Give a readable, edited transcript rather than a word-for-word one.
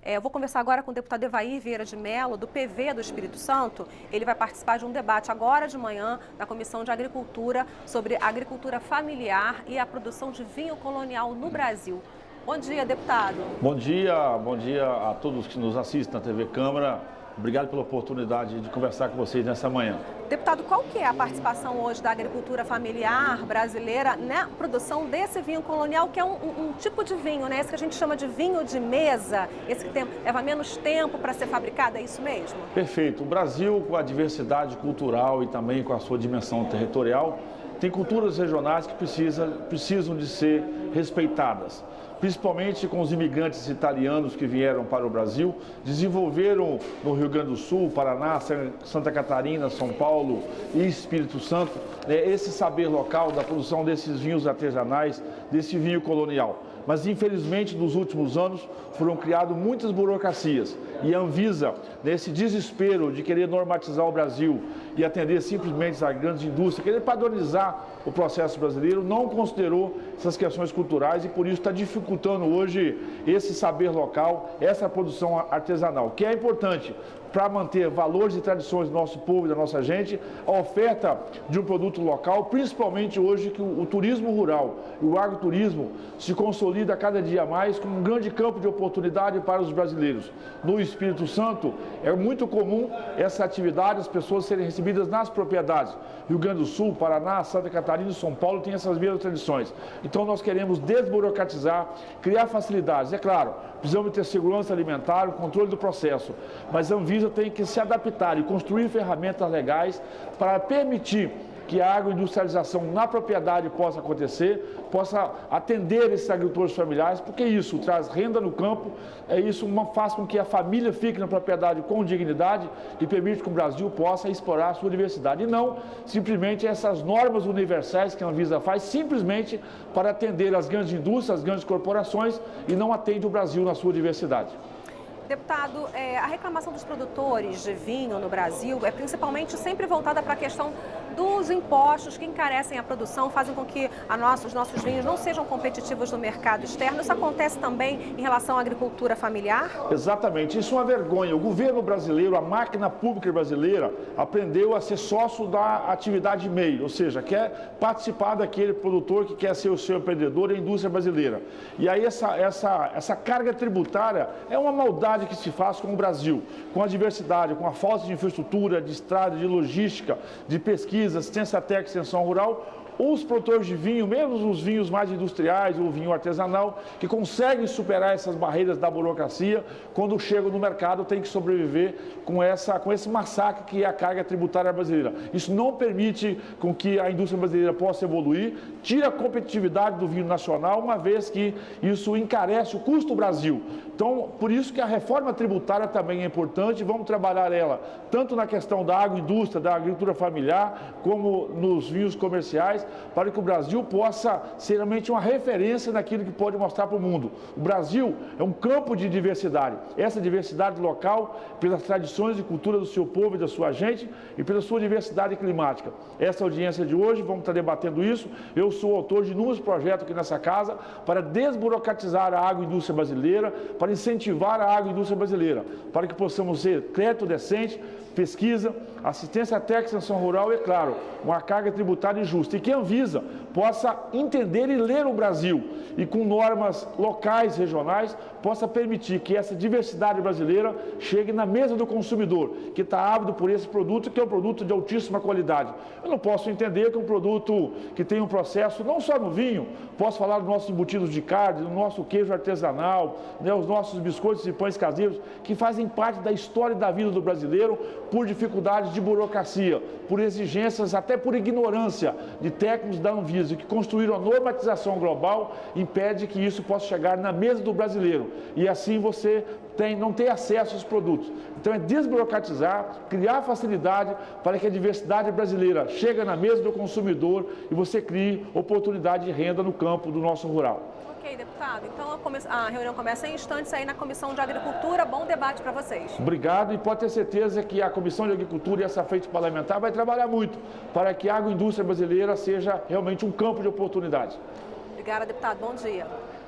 Eu vou conversar agora com o deputado Evair Vieira de Mello, do PV do Espírito Santo. Ele vai participar de um debate agora de manhã da Comissão de Agricultura sobre agricultura familiar e a produção de vinho colonial no Brasil. Bom dia, deputado. Bom dia a todos que nos assistem na TV Câmara. Obrigado pela oportunidade de conversar com vocês nessa manhã. Deputado, qual que é a participação hoje da agricultura familiar brasileira na produção desse vinho colonial, que é um tipo de vinho, né? Esse que a gente chama de vinho de mesa, esse que leva menos tempo para ser fabricado, é isso mesmo? Perfeito. O Brasil, com a diversidade cultural e também com a sua dimensão territorial, tem culturas regionais que precisam de ser respeitadas. Principalmente com os imigrantes italianos que vieram para o Brasil, desenvolveram no Rio Grande do Sul, Paraná, Santa Catarina, São Paulo e Espírito Santo, esse saber local da produção desses vinhos artesanais, desse vinho colonial. Mas, infelizmente, nos últimos anos foram criadas muitas burocracias e a Anvisa, nesse desespero de querer normatizar o Brasil e atender simplesmente às grandes indústrias, querer padronizar o processo brasileiro, não considerou essas questões culturais e, por isso, está dificultando hoje esse saber local, essa produção artesanal, que é importante para manter valores e tradições do nosso povo e da nossa gente, a oferta de um produto local, principalmente hoje que o turismo rural e o agroturismo se consolida cada dia mais como um grande campo de oportunidade para os brasileiros. No Espírito Santo, é muito comum essa atividade, as pessoas serem recebidas nas propriedades. Rio Grande do Sul, Paraná, Santa Catarina e São Paulo têm essas mesmas tradições. Então, nós queremos desburocratizar, criar facilidades. É claro, precisamos ter segurança alimentar, o controle do processo, mas a Anvisa tem que se adaptar e construir ferramentas legais para permitir que a agroindustrialização na propriedade possa acontecer, possa atender esses agricultores familiares, porque isso traz renda no campo, isso faz com que a família fique na propriedade com dignidade e permite que o Brasil possa explorar a sua diversidade. E não simplesmente essas normas universais que a Anvisa faz, simplesmente para atender as grandes indústrias, as grandes corporações e não atende o Brasil na sua diversidade. Deputado, a reclamação dos produtores de vinho no Brasil é principalmente sempre voltada para a questão dos impostos que encarecem a produção, fazem com que os nossos vinhos não sejam competitivos no mercado externo. Isso acontece também em relação à agricultura familiar? Exatamente, isso é uma vergonha. O governo brasileiro, a máquina pública brasileira, aprendeu a ser sócio da atividade MEI, ou seja, quer participar daquele produtor que quer ser o seu empreendedor, a indústria brasileira. E aí essa carga tributária é uma maldade que se faz com o Brasil, com a diversidade, com a falta de infraestrutura, de estrada, de logística, de pesquisa, assistência técnica e extensão rural. Os produtores de vinho, mesmo os vinhos mais industriais, o vinho artesanal, que conseguem superar essas barreiras da burocracia, quando chegam no mercado tem que sobreviver com esse massacre que é a carga tributária brasileira. Isso não permite com que a indústria brasileira possa evoluir, tira a competitividade do vinho nacional, uma vez que isso encarece o custo do Brasil. Então, por isso que a reforma tributária também é importante, vamos trabalhar ela tanto na questão da agroindústria, da agricultura familiar, como nos vinhos comerciais, para que o Brasil possa ser realmente uma referência naquilo que pode mostrar para o mundo. O Brasil é um campo de diversidade. Essa diversidade local, pelas tradições e cultura do seu povo e da sua gente e pela sua diversidade climática. Essa audiência de hoje, vamos estar debatendo isso. Eu sou autor de inúmeros projetos aqui nessa casa para desburocratizar a agroindústria brasileira, para incentivar a agroindústria brasileira, para que possamos ter crédito decente, pesquisa, assistência técnica, extensão rural e, claro, uma carga tributária justa. E que a Anvisa possa entender e ler o Brasil e com normas locais, regionais, possa permitir que essa diversidade brasileira chegue na mesa do consumidor, que está ávido por esse produto, que é um produto de altíssima qualidade. Eu não posso entender que um produto que tem um processo, não só no vinho, posso falar dos nossos embutidos de carne, do nosso queijo artesanal, os nossos biscoitos e pães caseiros, que fazem parte da história e da vida do brasileiro, por dificuldades de burocracia, por exigências, até por ignorância de técnicos da Anvisa, que construíram a normatização global, impede que isso possa chegar na mesa do brasileiro. E assim você não tem acesso aos produtos. Então é desburocratizar, criar facilidade para que a diversidade brasileira chegue na mesa do consumidor e você crie oportunidade de renda no campo do nosso rural. Ok, deputado. Então a reunião começa em instantes aí na Comissão de Agricultura. Bom debate para vocês. Obrigado e pode ter certeza que a Comissão de Agricultura e essa frente parlamentar vai trabalhar muito para que a agroindústria brasileira seja realmente um campo de oportunidade. Obrigada, deputado. Bom dia.